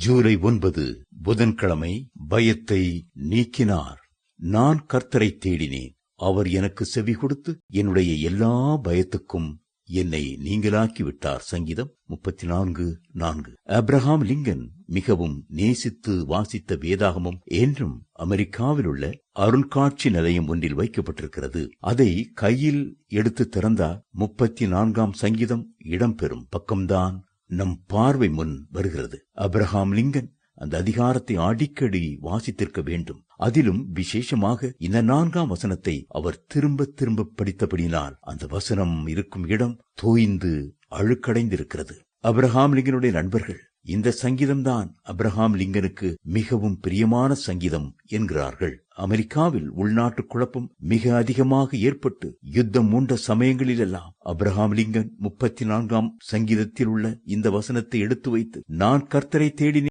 ஜூலை 9 புதன்கிழமை. பயத்தை நீக்கினார். நான் கர்த்தரை தேடினேன், அவர் எனக்கு செவி கொடுத்து என்னுடைய எல்லா பயத்துக்கும் என்னை நீங்களாக்கி விட்டார். சங்கீதம் 34:4. ஆபிரகாம் லிங்கன் மிகவும் நேசித்து வாசித்த வேதாகமம் என்றும் அமெரிக்காவில் உள்ள அருள்காட்சி நிலையம் ஒன்றில் வைக்கப்பட்டிருக்கிறது. அதை கையில் எடுத்து திறந்தால் 34ஆம் சங்கீதம் இடம்பெறும் பக்கம்தான் நம் பார்வை முன் வருகிறது. ஆபிரகாம் லிங்கன் அந்த அதிகாரத்தை அடிக்கடி வாசித்திருக்க வேண்டும். அதிலும் விசேஷமாக இந்த 4ஆம் வசனத்தை அவர் திரும்ப திரும்ப படித்தபடியினால் அந்த வசனம் இருக்கும் இடம் தோய்ந்து அழுக்கடைந்திருக்கிறது. ஆபிரகாம் லிங்கனுடைய நண்பர்கள் இந்த சங்கீதம்தான் ஆபிரகாம் லிங்கனுக்கு மிகவும் பிரியமான சங்கீதம் என்கிறார்கள். அமெரிக்காவில் உள்நாட்டு குழப்பம் மிக அதிகமாக ஏற்பட்டு யுத்தம் மூண்ட சமயங்களிலெல்லாம் ஆபிரகாம் லிங்கன் 34ஆம் சங்கீதத்தில் உள்ள இந்த வசனத்தை எடுத்து வைத்து, நான் கர்த்தரை தேடினேன்,